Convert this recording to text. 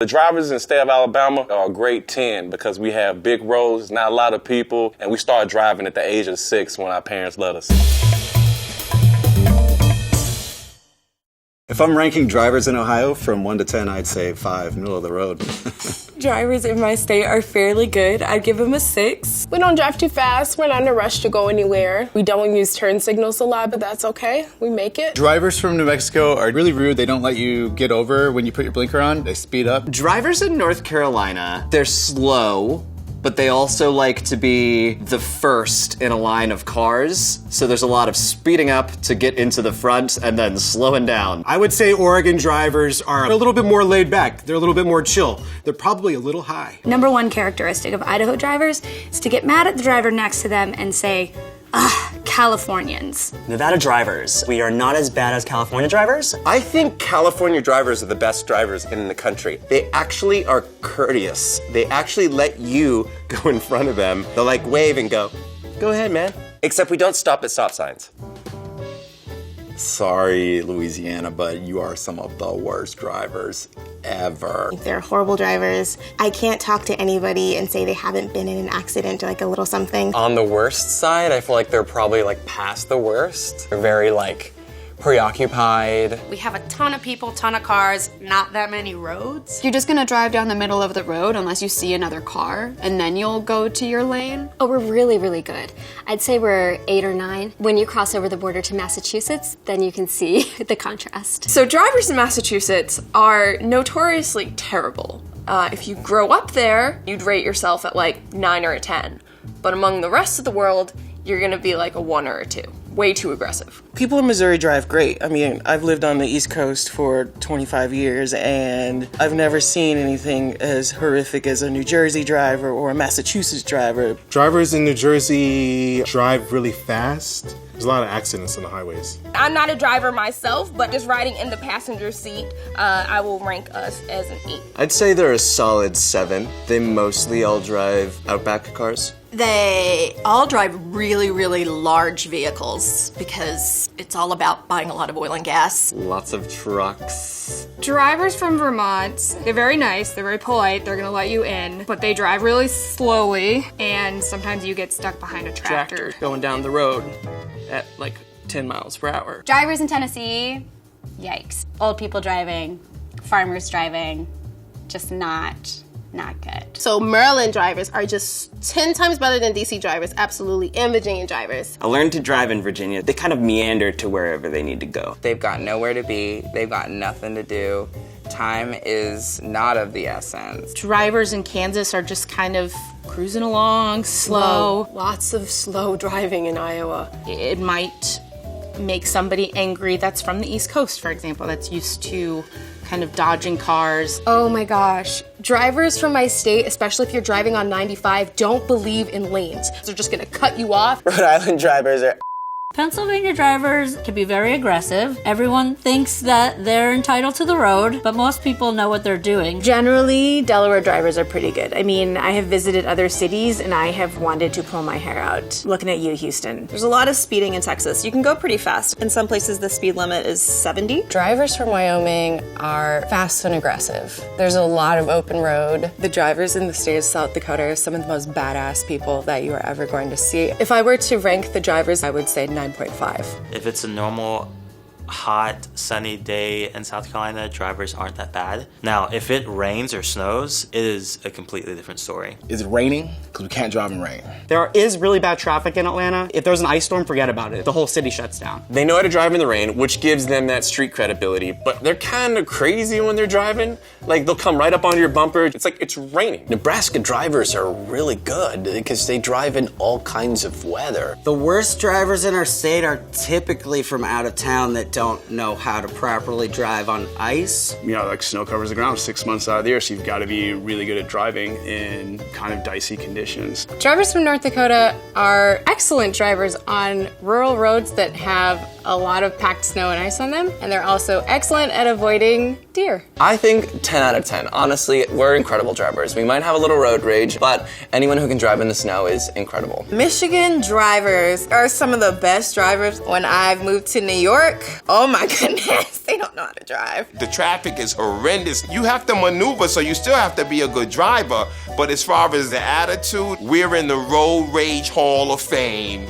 The drivers in the state of Alabama are grade 10 because we have big roads, not a lot of people, and we started driving at the age of 6 when our parents let us. If I'm ranking drivers in Ohio from 1 to 10, I'd say 5, middle of the road. Drivers in my state are fairly good. I'd give them a 6. We don't drive too fast. We're not in a rush to go anywhere. We don't use turn signals a lot, but that's okay. We make it. Drivers from New Mexico are really rude. They don't let you get over when you put your blinker on. They speed up. Drivers in North Carolina, they're slow, but they also like to be the first in a line of cars. So there's a lot of speeding up to get into the front and then slowing down. I would say Oregon drivers are a little bit more laid back. They're a little bit more chill. They're probably a little high. Number one characteristic of Idaho drivers is to get mad at the driver next to them and say, "Ah, Californians." Nevada drivers, we are not as bad as California drivers. I think California drivers are the best drivers in the country. They actually are courteous. They actually let you go in front of them. They'll like wave and go ahead, man. Except we don't stop at stop signs. Sorry, Louisiana, but you are some of the worst drivers ever. They're horrible drivers. I can't talk to anybody and say they haven't been in an accident or like a little something. On the worst side, I feel like they're probably like past the worst. They're very like preoccupied. We have a ton of people, ton of cars, not that many roads. You're just gonna drive down the middle of the road unless you see another car, and then you'll go to your lane. Oh, we're really, really good. I'd say we're 8 or 9. When you cross over the border to Massachusetts, then you can see the contrast. So drivers in Massachusetts are notoriously terrible. If you grow up there, you'd rate yourself at like 9 or a 10. But among the rest of the world, you're gonna be like a 1 or a 2. Way too aggressive. People in Missouri drive great. I mean, I've lived on the East Coast for 25 years and I've never seen anything as horrific as a New Jersey driver or a Massachusetts driver. Drivers in New Jersey drive really fast. There's a lot of accidents on the highways. I'm not a driver myself, but just riding in the passenger seat, I will rank us as an 8. I'd say they're a solid 7. They mostly all drive Outback cars. They all drive really, really large vehicles because it's all about buying a lot of oil and gas. Lots of trucks. Drivers from Vermont, they're very nice, they're very polite, they're gonna let you in, but they drive really slowly, and sometimes you get stuck behind a tractor. Going down the road at like 10 miles per hour. Drivers in Tennessee, yikes. Old people driving, farmers driving, just not good. So Maryland drivers are just 10 times better than DC drivers, absolutely, and Virginia drivers. I learned to drive in Virginia. They kind of meander to wherever they need to go. They've got nowhere to be. They've got nothing to do. Time is not of the essence. Drivers in Kansas are just kind of cruising along, slow. Lots of slow driving in Iowa. It might make somebody angry that's from the East Coast, for example, that's used to kind of dodging cars. Oh my gosh. Drivers from my state, especially if you're driving on 95, don't believe in lanes. They're just gonna cut you off. Rhode Island drivers are Pennsylvania drivers can be very aggressive. Everyone thinks that they're entitled to the road, but most people know what they're doing. Generally, Delaware drivers are pretty good. I mean, I have visited other cities and I have wanted to pull my hair out looking at you, Houston. There's a lot of speeding in Texas. You can go pretty fast. In some places, the speed limit is 70. Drivers from Wyoming are fast and aggressive. There's a lot of open road. The drivers in the state of South Dakota are some of the most badass people that you are ever going to see. If I were to rank the drivers, I would say 9.5. If it's a normal, hot, sunny day in South Carolina, drivers aren't that bad. Now, if it rains or snows, it is a completely different story. Is it raining? Because we can't drive in rain. There is really bad traffic in Atlanta. If there's an ice storm, forget about it. The whole city shuts down. They know how to drive in the rain, which gives them that street credibility, but they're kind of crazy when they're driving. Like, they'll come right up onto your bumper. It's like it's raining. Nebraska drivers are really good because they drive in all kinds of weather. The worst drivers in our state are typically from out of town that don't know how to properly drive on ice. You know, like snow covers the ground 6 months out of the year, so you've got to be really good at driving in kind of dicey conditions. Drivers from North Dakota are excellent drivers on rural roads that have a lot of packed snow and ice on them, and they're also excellent at avoiding deer. I think 10 out of 10. Honestly, we're incredible drivers. We might have a little road rage, but anyone who can drive in the snow is incredible. Michigan drivers are some of the best drivers. When I've moved to New York, oh my goodness, they don't know how to drive. The traffic is horrendous. You have to maneuver, so you still have to be a good driver. But as far as the attitude, we're in the Road Rage Hall of Fame.